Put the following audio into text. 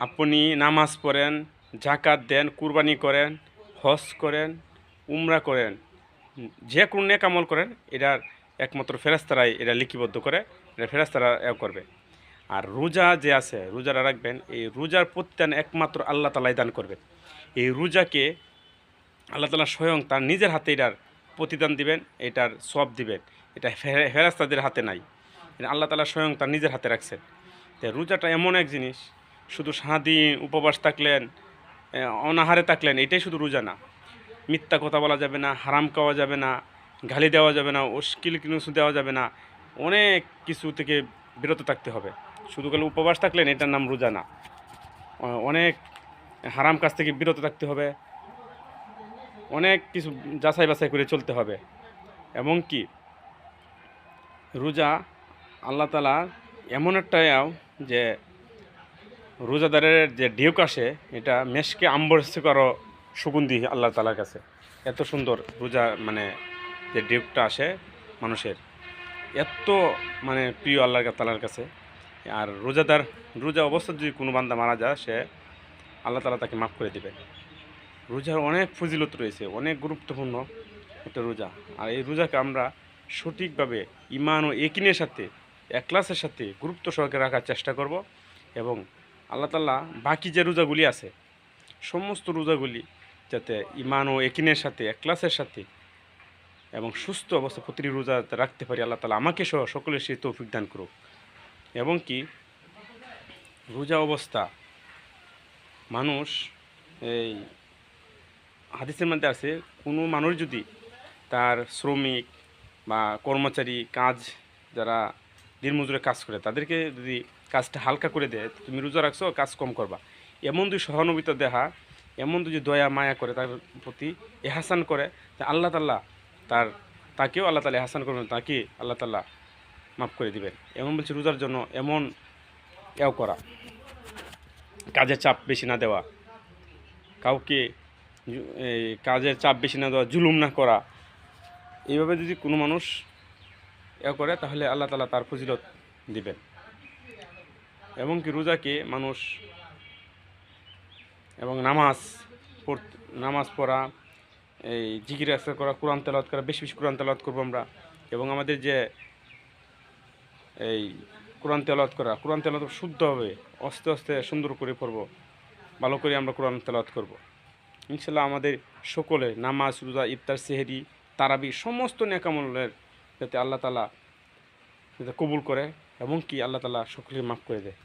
আপনি নামাজ পড়েন, জাকাত দেন, কুরবানি করেন, হজ করেন, উমরা করেন, যে কোনো নেক আমল করেন, এটার একমাত্র ফেরেশতারাই এটা লিপিবদ্ধ করে, এটা ফেরেশতারা করবে। আর রোজা যে আছে, রোজারা রাখবেন, এই রোজার প্রতিদান একমাত্র আল্লাহ তালাই দান করবেন। এই রোজাকে আল্লাহ তালা স্বয়ং তার নিজের হাতে এটার প্রতিদান দিবেন, এটার সব দিবেন। এটা ফেরেশতাদের হাতে নাই, এটা আল্লাহ তালা স্বয়ং তার নিজের হাতে রাখছেন। তো রোজাটা এমন এক জিনিস, শুধু সারাদিন উপবাস থাকলেন, অনাহারে থাকলেন, এটাই শুধু রোজা না। মিথ্যা কথা বলা যাবে না, হারাম খাওয়া যাবে না, গালি দেওয়া যাবে না, অশ্লীল কিছু দেওয়া যাবে না, অনেক কিছু থেকে বিরত থাকতে হবে। শুধু খালি উপবাস থাকলেন এটার নাম রোজা না। অনেক হারাম কাজ থেকে বিরত থাকতে হবে, অনেক কিছু যাচাই বাছাই করে চলতে হবে। এবং কি রোজা আল্লাহ তালা এমন একটা যে রোজাদারের যে ডিউক আসে, এটা মেশকে আম্বরস্যকর সুগন্ধি আল্লাহ তালার কাছে। এত সুন্দর রোজা, মানে যে ডিউকটা আসে মানুষের, এত মানে প্রিয় আল্লাহ তালার কাছে। আর রোজা অবস্থা যদি কোনো বান্দা মারা যায়, সে আল্লাহ তালা তাকে মাফ করে দেবে। রোজার অনেক ফজিলত রয়েছে, অনেক গুরুত্বপূর্ণ একটা রোজা। আর এই রোজাকে আমরা সঠিকভাবে ইমান ও একিনের সাথে, এখলাসের সাথে গুরুত্ব সহকারে রাখার চেষ্টা করব। এবং আল্লাহ তাআলা বাকি যে রোজাগুলি আছে, সমস্ত রোজাগুলি যাতে ইমান ও একিনের সাথে, এখলাসের সাথে এবং সুস্থ অবস্থা প্রতিটি রোজা রাখতে পারি, আল্লাহ তাআলা আমাকে সহ সকলের সেই তৌফিক দান করুক। এবং কি রোজা অবস্থা মানুষ, এই হাদিসের মধ্যে আছে, কোনো মানুষ যদি তার শ্রমিক বা কর্মচারী যারা দিনমজুরে কাজ করে, তাদেরকে যদি কাজটা হালকা করে দেয়, তুমি রোজা রাখছো, কাজ কম করবা, এমন যদি সহানুভূতি দেখা, এমন যদি দয়া মায়া করে, তার প্রতি এহাসান করে, তা আল্লাহ তাআলা তাকেও আল্লাহ তাআলা এহাসান করবেন, তাকে আল্লাহ তাআলা মাফ করে দিবেন। এমন বলছে রোজার জন্য এমন করা, কাজের চাপ বেশি না দেওয়া, কাউকে এই কাজের চাপ বেশি না দেওয়া, জুলুম না করা। এইভাবে যদি কোনো মানুষ করে, তাহলে আল্লাহ তাআলা তার ফজিলত দিবেন। এবং কি রোজাকে মানুষ এবং নামাজ পড়া, এই জিকির আজকার করা, কোরআন তেলাওয়াত করা, বেশি বেশি কোরআন তেলাওয়াত করবো আমরা। এবং আমাদের যে এই কোরআন তেলাওয়াত শুদ্ধ হবে, আস্তে আস্তে সুন্দর করে পড়বো, ভালো করে আমরা কোরআন তেলাওয়াত করব। ইনশাল্লাহ আমাদের সকলের নামাজ, রোজা, ইফতার, সেহরি, তারাবি সমস্ত নেক আমলের যাতে আল্লাহ তাআলা যাতে কবুল করে, এবং কি আল্লাহ তাআলা সকলকে মাফ করে দেয়।